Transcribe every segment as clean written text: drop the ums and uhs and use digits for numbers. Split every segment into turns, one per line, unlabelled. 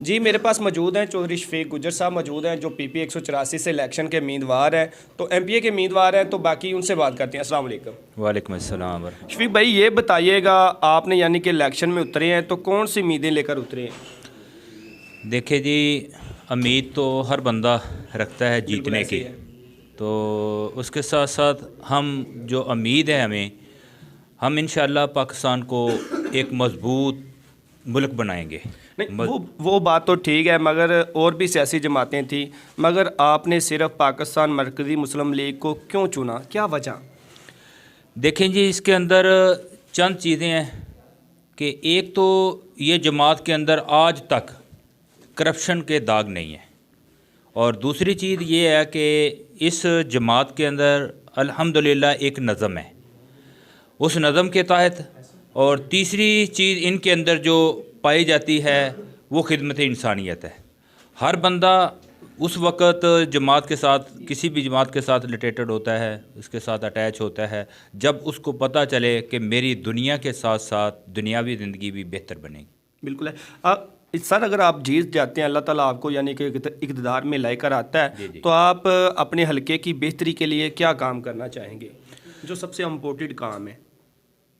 जी मेरे पास मौजूद हैं चौधरी शफीक गुजर साहब मौजूद हैं जो पीपी 184 से इलेक्शन के उम्मीदवार हैं, तो एमपीए के उम्मीदवार हैं, तो बाकी उनसे बात करते हैं। अस्सलाम वालेकुम।
वालेकुम अस्सलाम।
शफीक भाई ये बताइएगा, आपने यानी कि इलेक्शन में उतरे हैं तो कौन सी उम्मीदें लेकर उतरे हैं?
देखिए जी, उम्मीद तो हर बंदा रखता है
बिल्कुल
जीतने
ऐसे
की।
ही है।
तो उसके साथ साथ हम जो उम्मीद है हम इंशाअल्लाह पाकिस्तान को एक मज़बूत मुल्क बनाएंगे।
नहीं
मज-
वो बात तो ठीक है, मगर और भी सियासी जमातें थी, मगर आपने सिर्फ पाकिस्तान मरकज़ी मुस्लिम लीग को क्यों चुना, क्या वजह?
देखें जी, इसके अंदर चंद चीज़ें हैं कि एक तो ये जमात के अंदर आज तक करप्शन के दाग नहीं है, और दूसरी चीज़ ये है कि इस जमात के अंदर अल्हम्दुलिल्लाह एक नज़म है, उस नज़म के तहत। और तीसरी चीज़ इनके अंदर जो पाई जाती है वो खिदमत इंसानियत है। हर बंदा उस वक़्त जमात के साथ, किसी भी जमात के साथ रिलेटेड होता है, उसके साथ अटैच होता है, जब उसको पता चले कि मेरी दुनिया के साथ साथ दुनियावी ज़िंदगी भी बेहतर बनेगी।
बिल्कुल है। सर अगर आप जीत जाते हैं, अल्लाह ताला आपको यानी कि इक़्तिदार में लेकर आता
जी
है,
जी।
तो आप अपने हलके की बेहतरी के लिए क्या काम करना चाहेंगे, जो सबसे इम्पोर्टेंट काम है?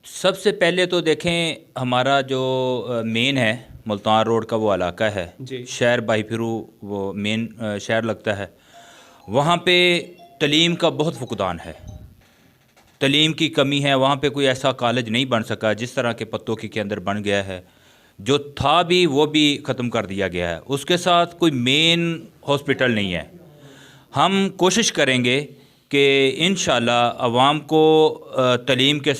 सबसे पहले तो देखें, हमारा जो मेन है मुल्तान रोड का वो इलाका है,
जी।
शहर बाईफिरू वो मेन शहर लगता है। वहाँ पे तलीम का बहुत फुकदान है, तलीम की कमी है। वहाँ पे कोई ऐसा कॉलेज नहीं बन सका जिस तरह के पत्तों के अंदर बन गया है, जो था भी वो भी ख़त्म कर दिया गया है। उसके साथ कोई मेन हॉस्पिटल नहीं है। हम कोशिश करेंगे कि इंशाल्लाह अवाम को तलीम के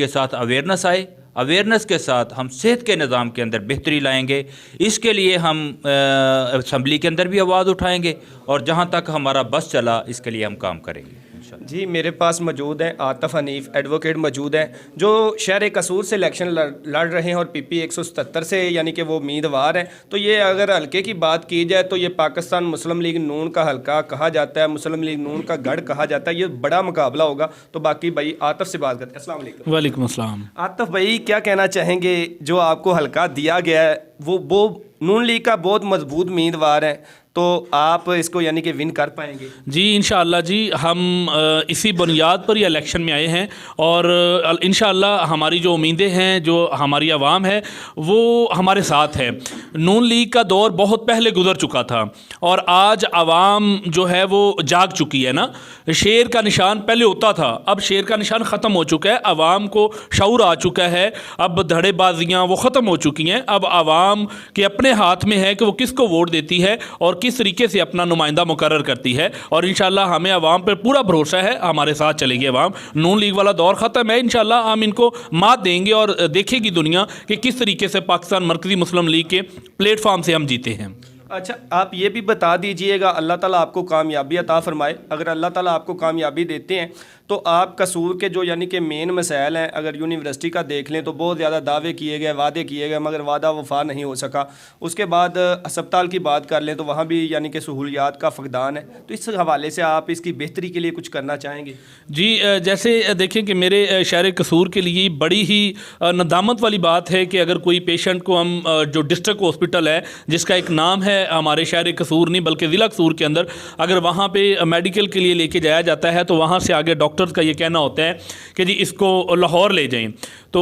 साथ अवेयरनेस आए, अवेयरनेस के साथ हम सेहत के निज़ाम के अंदर बेहतरी लाएंगे। इसके लिए हम असम्बली के अंदर भी आवाज़ उठाएंगे, और जहाँ तक हमारा बस चला इसके लिए हम काम करेंगे इंशाल्लाह।
जी मेरे पास मौजूद हैं आतिफ हनीफ एडवोकेट मौजूद हैं, जो शहर कसूर से इलेक्शन लड़ रहे हैं और पीपी 177 से यानी कि वो उम्मीदवार हैं। तो ये अगर हलके की बात की जाए तो ये पाकिस्तान मुस्लिम लीग नून का हलका कहा जाता है, मुस्लिम लीग नून का गढ़ कहा जाता है। ये बड़ा मुकाबला होगा। तो बाकी भाई आतिफ से बात करते हैं। अस्सलाम वालेकुम।
वालेकुम अस्सलाम।
आतिफ भाई क्या कहना चाहेंगे, जो आपको हलका दिया गया है वो नून लीग का बहुत मजबूत उम्मीदवार है, तो आप इसको यानी कि विन कर पाएंगे?
जी इंशाअल्लाह जी, हम इसी बुनियाद पर ही इलेक्शन में आए हैं, और इंशाअल्लाह हमारी जो उम्मीदें हैं, जो हमारी आवाम है वो हमारे साथ है। नून लीग का दौर बहुत पहले गुजर चुका था, और आज आवाम जो है वो जाग चुकी है ना। शेर का निशान पहले होता था, अब शेर का निशान ख़त्म हो चुका है। आवाम को शऊर आ चुका है, अब धड़ेबाजियाँ वो ख़त्म हो चुकी हैं। अब आवाम के अपने हाथ में है कि वो किसको वोट देती है और किस तरीके से अपना नुमाइंदा मुकर्रर करती है। और इंशाल्लाह हमें आवाम पर पूरा भरोसा है, हमारे साथ चलेगी आवाम। नून लीग वाला दौर ख़त्म है, इंशाल्लाह हम इनको मात देंगे, और देखेगी दुनिया कि किस तरीके से पाकिस्तान मरकज़ी मुस्लिम लीग के प्लेटफॉर्म से हम जीते हैं।
अच्छा आप ये भी बता दीजिएगा, अल्लाह ताला आपको कामयाबी अता फरमाए, अगर अल्लाह ताला आपको कामयाबी देते हैं तो आप कसूर के जो यानी कि मेन मसाइल हैं, अगर यूनिवर्सिटी का देख लें तो बहुत ज़्यादा दावे किए गए, वादे किए गए, मगर वादा वफा नहीं हो सका। उसके बाद अस्पताल की बात कर लें तो वहाँ भी यानी कि सहूलियात का फ़क़दान है। तो इस हवाले से आप इसकी बेहतरी के लिए कुछ करना चाहेंगे?
जी जैसे देखें कि मेरे शहर कसूर के लिए बड़ी ही नदामत वाली बात है कि अगर कोई पेशेंट को हम जो डिस्ट्रिक्ट हॉस्पिटल है जिसका एक नाम है हमारे शहर कसूर नहीं बल्कि ज़िला कसूर के अंदर, अगर वहाँ पे मेडिकल के लिए लेके जाया जाता है तो वहाँ से आगे डॉक्टर्स का ये कहना होता है कि जी इसको लाहौर ले जाएं। तो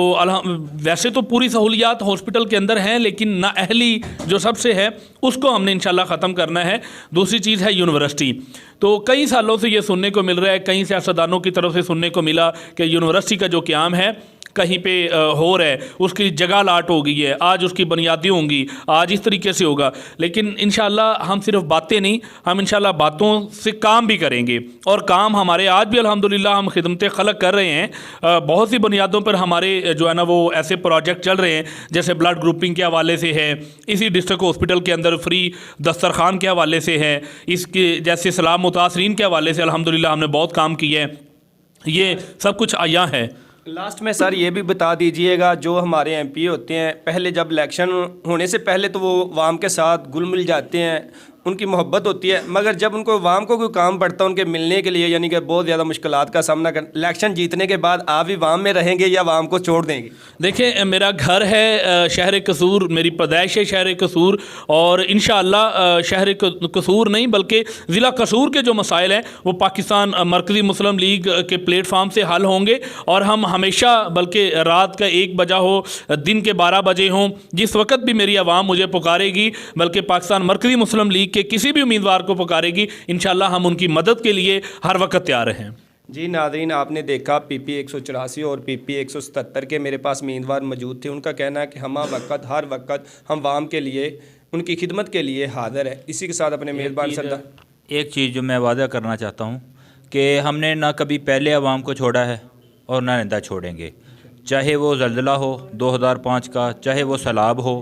वैसे तो पूरी सहूलियात हॉस्पिटल के अंदर हैं, लेकिन नाअहली जो सबसे है उसको हमने इंशाल्लाह ख़त्म करना है। दूसरी चीज़ है यूनिवर्सिटी। तो कई सालों से ये सुनने को मिल रहा है, कई सियासतदानों की तरफ से सुनने को मिला कि यूनिवर्सिटी का जो क़याम है कहीं पे हो रहा है, उसकी जगह लाट हो गई है, आज उसकी बुनियादें होंगी, आज इस तरीके से होगा। लेकिन इंशाल्लाह हम सिर्फ बातें नहीं, हम इंशाल्लाह बातों से काम भी करेंगे, और काम हमारे आज भी अल्हम्दुलिल्लाह हम खिदमत खलक कर रहे हैं। बहुत सी बुनियादों पर हमारे जो है ना वो ऐसे प्रोजेक्ट चल रहे हैं, जैसे ब्लड ग्रुपिंग के हवाले से है, इसी डिस्ट्रिक्ट हॉस्पिटल के अंदर फ्री दस्तरखान के हवाले से है, इसके जैसे सलाम मुतासरीन के हवाले से अल्हम्दुलिल्लाह हमने बहुत काम किया है। ये सब कुछ आया है।
लास्ट में सर ये भी बता दीजिएगा, जो हमारे एमपी होते हैं पहले जब इलेक्शन होने से पहले तो वो वाम के साथ घुल मिल जाते हैं, उनकी मोहब्बत होती है, मगर जब उनको अवाम को कोई काम पड़ता है उनके मिलने के लिए यानी कि बहुत ज़्यादा मुश्किलात का सामना कर, इलेक्शन जीतने के बाद आप भी अवाम में रहेंगे या अवाम को छोड़ देंगे?
देखिए, मेरा घर है शहर कसूर, मेरी पैदाइश है शहर कसूर, और इंशाअल्लाह शहर कसूर नहीं बल्कि ज़िला कसूर के जो मसाइल हैं वो पाकिस्तान मरकज़ी मुस्लिम लीग के प्लेटफार्म से हल होंगे। और हम हमेशा, बल्कि रात का 1 बजा हो, दिन के 12 बजे हों, जिस वक्त भी मेरी आवाम मुझे पुकारेगी, बल्कि पाकिस्तान मरकज़ी मुस्लिम लीग के किसी भी उम्मीदवार को पुकारेगी, इंशाअल्लाह हम उनकी मदद के लिए हर वक्त तैयार हैं।
जी नाज़रीन, आपने देखा PP 184 और PP 177 के मेरे पास उम्मीदवार मौजूद थे। उनका कहना है कि हम हर वक्त हम अवाम के लिए, उनकी खिदमत के लिए हाज़िर है। इसी के साथ अपने मेज़बान सरदार,
एक चीज़ जो मैं वादा करना चाहता हूँ कि हमने ना कभी पहले आवाम को छोड़ा है और ना आइंदा छोड़ेंगे। चाहे वो ज़ल्ज़ला हो 2005 का, चाहे वो सैलाब हो,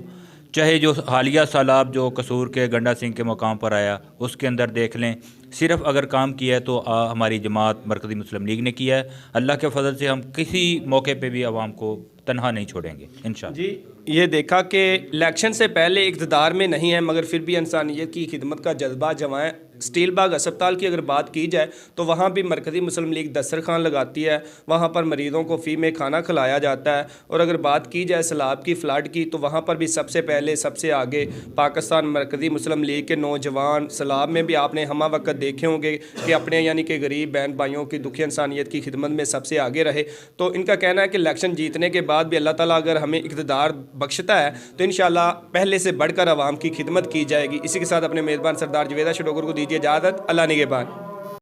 चाहे जो हालिया सैलाब जो कसूर के गंडा सिंह के मकाम पर आया, उसके अंदर देख लें, सिर्फ़ अगर काम किया है तो हमारी जमात मरकज़ी मुस्लिम लीग ने किया है। अल्लाह के फजल से हम किसी मौके पे भी आवाम को तनहा नहीं छोड़ेंगे इंशाअल्लाह।
जी ये देखा कि इलेक्शन से पहले इक़्तिदार में नहीं है, मगर फिर भी इंसानियत की खिदमत का जज्बा जमाएँ। स्टील बाग अस्पताल की अगर बात की जाए तो वहाँ भी मरकज़ी मुस्लिम लीग दस्तरखान लगाती है, वहाँ पर मरीज़ों को फ़्री में खाना खिलाया जाता है। और अगर बात की जाए सैलाब की, फ़्लड की, तो वहाँ पर भी सबसे पहले सबसे आगे पाकिस्तान मरकज़ी मुस्लिम लीग के नौजवान, सैलाब में भी आपने हमा वक्त देखे होंगे कि अपने यानी कि गरीब बहन भाइयों की, दुखी इंसानियत की खिदमत में सबसे आगे रहे। तो इनका कहना है कि इलेक्शन जीतने के बाद भी अल्लाह ताला अगर हमें इक़्तिदार बख्शता है तो इंशाअल्लाह पहले से बढ़कर आवाम की खिदमत की जाएगी। इसी के साथ अपने मेज़बान सरदार जवेदा शडोगर को दीजिए इजाज़त। अल्लाह निगहबान।